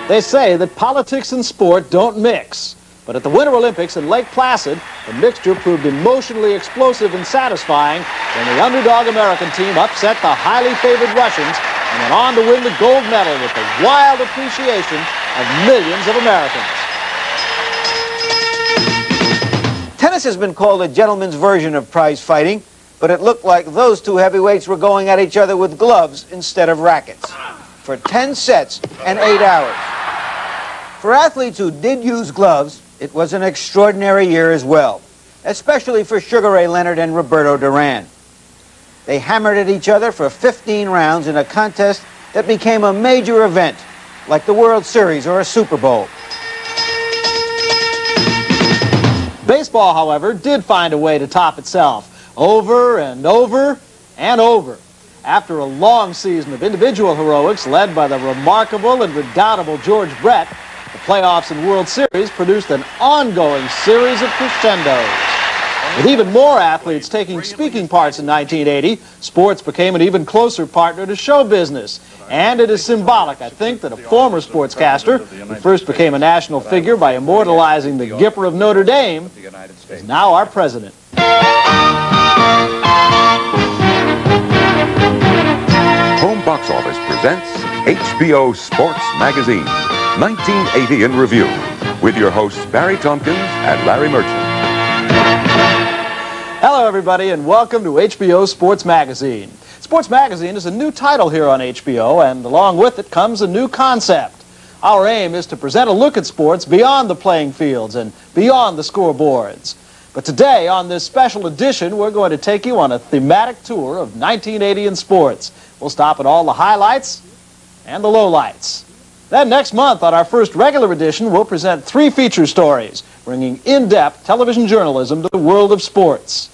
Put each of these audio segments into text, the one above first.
They say that politics and sport don't mix. But at the Winter Olympics in Lake Placid, the mixture proved emotionally explosive and satisfying when the underdog American team upset the highly favored Russians and went on to win the gold medal with the wild appreciation of millions of Americans. Tennis has been called a gentleman's version of prize fighting, but it looked like those two heavyweights were going at each other with gloves instead of rackets for 10 sets and 8 hours. For athletes who did use gloves, it was an extraordinary year as well, especially for Sugar Ray Leonard and Roberto Duran. They hammered at each other for 15 rounds in a contest that became a major event, like the World Series or a Super Bowl. Baseball, however, did find a way to top itself, over and over and over. After a long season of individual heroics led by the remarkable and redoubtable George Brett, the playoffs and World Series produced an ongoing series of crescendos. With even more athletes taking speaking parts in 1980, sports became an even closer partner to show business. And it is symbolic, I think, that a former sportscaster, who first became a national figure by immortalizing the Gipper of Notre Dame, is now our president. Home Box Office presents HBO Sports Magazine, 1980 in Review, with your hosts Barry Tompkins and Larry Merchant. Hello, everybody, and welcome to HBO Sports Magazine. Sports Magazine is a new title here on HBO, and along with it comes a new concept. Our aim is to present a look at sports beyond the playing fields and beyond the scoreboards. But today, on this special edition, we're going to take you on a thematic tour of 1980 in sports. We'll stop at all the highlights and the lowlights. Then next month, on our first regular edition, we'll present 3 feature stories, bringing in-depth television journalism to the world of sports.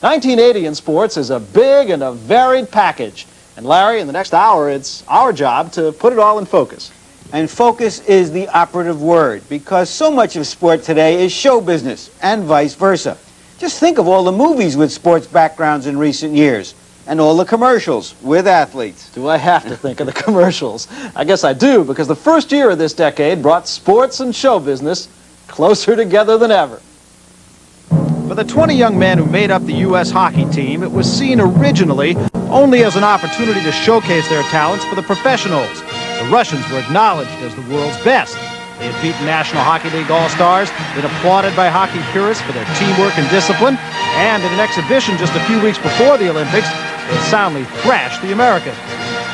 1980 in sports is a big and a varied package. And Larry, in the next hour, it's our job to put it all in focus. And focus is the operative word, because so much of sport today is show business, and vice versa. Just think of all the movies with sports backgrounds in recent years, and all the commercials with athletes. Do I have to think of the commercials? I guess I do, because the first year of this decade brought sports and show business closer together than ever. For the 20 young men who made up the U.S. hockey team, it was seen originally only as an opportunity to showcase their talents for the professionals. The Russians were acknowledged as the world's best. They had beaten National Hockey League All-Stars, been applauded by hockey purists for their teamwork and discipline, and in an exhibition just a few weeks before the Olympics, they soundly thrashed the Americans.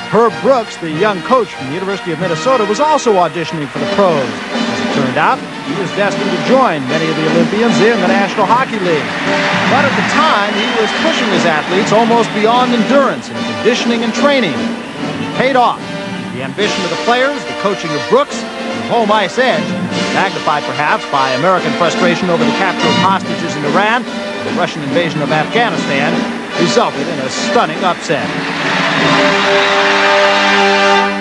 Herb Brooks, the young coach from the University of Minnesota, was also auditioning for the pros. As it turned out, he was destined to join many of the Olympians in the National Hockey League. But at the time, he was pushing his athletes almost beyond endurance in conditioning and training. It paid off. The ambition of the players, the coaching of Brooks, the home ice edge, magnified perhaps by American frustration over the capture of hostages in Iran, the Russian invasion of Afghanistan, resulted in a stunning upset.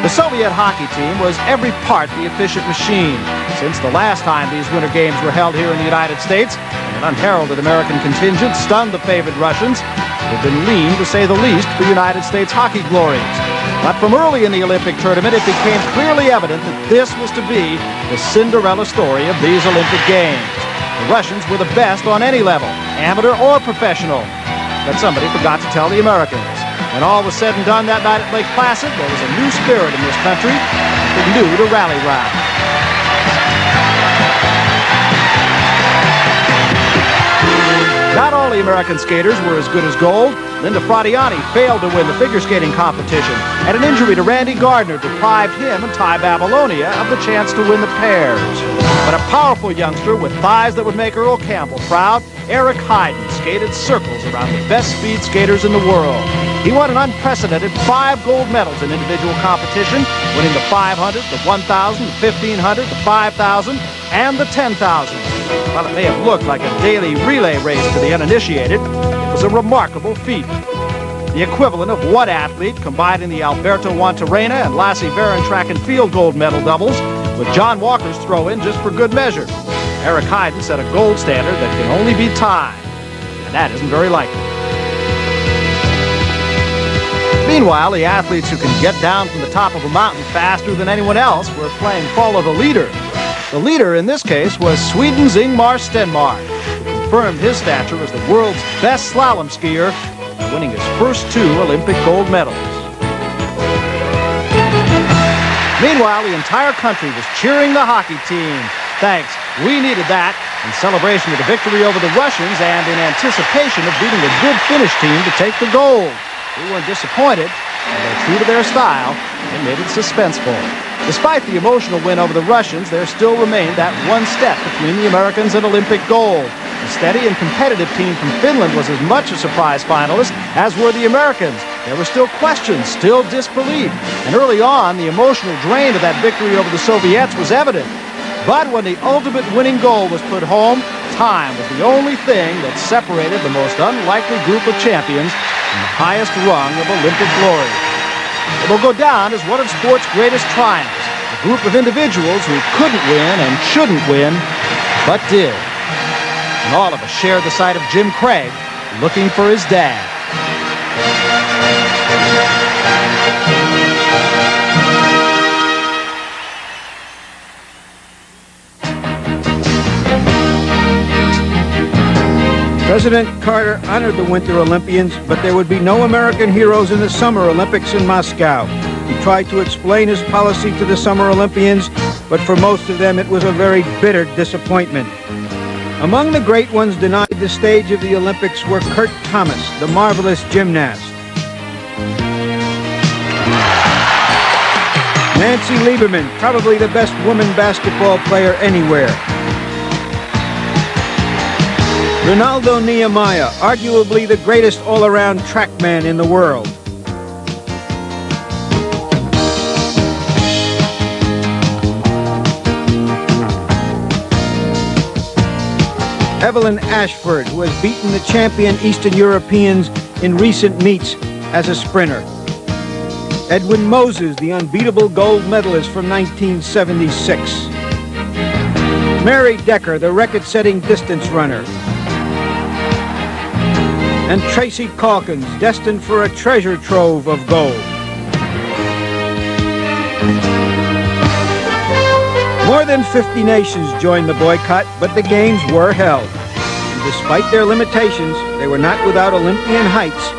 The Soviet hockey team was every part the efficient machine. Since the last time these Winter Games were held here in the United States, an unheralded American contingent stunned the favored Russians, who had been lean, to say the least, for United States hockey glories. But from early in the Olympic tournament, it became clearly evident that this was to be the Cinderella story of these Olympic Games. The Russians were the best on any level, amateur or professional. But somebody forgot to tell the Americans. When all was said and done that night at Lake Placid, there was a new spirit in this country, something new to rally round. Not all the American skaters were as good as gold. Linda Fradiani failed to win the figure skating competition, and an injury to Randy Gardner deprived him and Ty Babylonia of the chance to win the pairs. But a powerful youngster with thighs that would make Earl Campbell proud, Eric Heiden, skated circles around the best speed skaters in the world. He won an unprecedented 5 gold medals in individual competition, winning the 500, the 1,000, the 1,500, the 5,000, and the 10,000. While it may have looked like a daily relay race to the uninitiated, it was a remarkable feat. The equivalent of one athlete combining the Alberto Wantarena and Lassie Barron track and field gold medal doubles, with John Walker's throw-in just for good measure. Eric Heiden set a gold standard that can only be tied, and that isn't very likely. Meanwhile, the athletes who can get down from the top of a mountain faster than anyone else were playing follow the leader. The leader in this case was Sweden's Ingmar Stenmark, who confirmed his stature as the world's best slalom skier by winning his first 2 Olympic gold medals. Meanwhile, the entire country was cheering the hockey team. Thanks, we needed that in celebration of the victory over the Russians and in anticipation of beating a good Finnish team to take the gold. We weren't disappointed, and they're true to their style, they made it suspenseful. Despite the emotional win over the Russians, there still remained that one step between the Americans and Olympic gold. The steady and competitive team from Finland was as much a surprise finalist as were the Americans. There were still questions, still disbelief, and early on, the emotional drain of that victory over the Soviets was evident. But when the ultimate winning goal was put home, time was the only thing that separated the most unlikely group of champions from the highest rung of Olympic glory. It will go down as one of sport's greatest triumphs, a group of individuals who couldn't win and shouldn't win, but did. And all of us shared the sight of Jim Craig looking for his dad. President Carter honored the Winter Olympians, but there would be no American heroes in the Summer Olympics in Moscow. He tried to explain his policy to the Summer Olympians, but for most of them it was a very bitter disappointment. Among the great ones denied the stage of the Olympics were Kurt Thomas, the marvelous gymnast, Nancy Lieberman, probably the best woman basketball player anywhere, Ronaldo Nehemiah, arguably the greatest all-around track man in the world. Evelyn Ashford, who has beaten the champion Eastern Europeans in recent meets as a sprinter. Edwin Moses, the unbeatable gold medalist from 1976. Mary Decker, the record-setting distance runner. And Tracy Calkins, destined for a treasure trove of gold. More than 50 nations joined the boycott, but the games were held. And despite their limitations, they were not without Olympian heights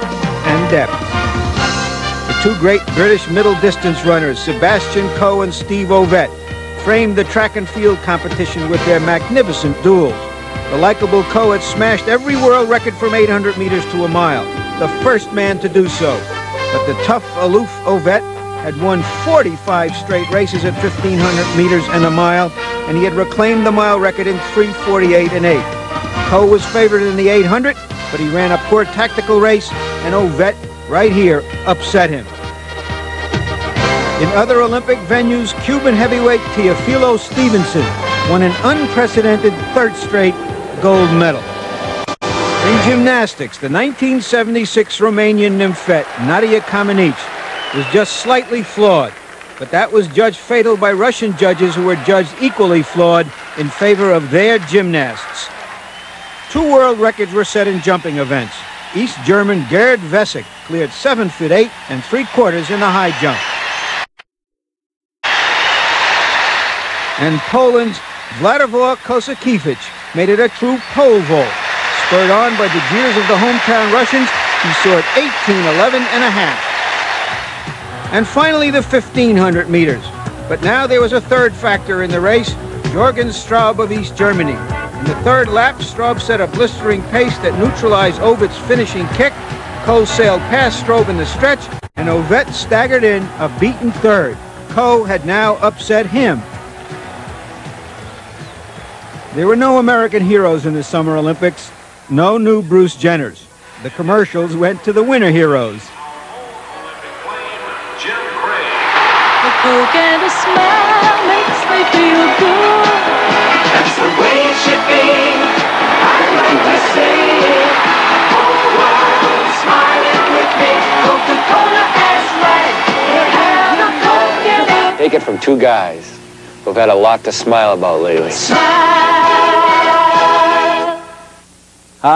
and depth. The 2 great British middle distance runners, Sebastian Coe and Steve Ovett, framed the track and field competition with their magnificent duels. The likable Coe had smashed every world record from 800 meters to a mile, the first man to do so. But the tough, aloof Ovett had won 45 straight races at 1,500 meters and a mile, and he had reclaimed the mile record in 3:48 and 8. Coe was favored in the 800, but he ran a poor tactical race, and Ovett, right here, upset him. In other Olympic venues, Cuban heavyweight Teofilo Stevenson won an unprecedented 3rd straight gold medal. In gymnastics, the 1976 Romanian nymphette Nadia Comaneci was just slightly flawed, but that was judged fatal by Russian judges who were judged equally flawed in favor of their gymnasts. 2 world records were set in jumping events. East German Gerd Vesic cleared 7 feet 8 3/4 in the high jump. And Poland's Władysław Kosakiewicz made it a true pole vault. Spurred on by the jeers of the hometown Russians, he soared 18:11 and a half. And finally, the 1,500 meters. But now there was a third factor in the race, Jorgen Straub of East Germany. In the 3rd lap, Straub set a blistering pace that neutralized Ovett's finishing kick. Coe sailed past Straub in the stretch, and Ovett staggered in a beaten 3rd. Coe had now upset him. There were no American heroes in the Summer Olympics, no new Bruce Jenners. The commercials went to the winter heroes. A Coke and a smile makes me feel good. That's the way it should be. I'd like to say it. Whole world smiling with me. Coca-Cola as right. Have a Coke and a... Take it from 2 guys who've had a lot to smile about lately.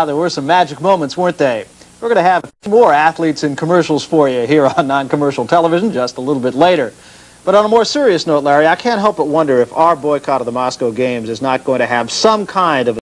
There were some magic moments, weren't they? We're going to have more athletes in commercials for you here on non-commercial television just a little bit later. But on a more serious note, Larry, I can't help but wonder if our boycott of the Moscow Games is not going to have some kind of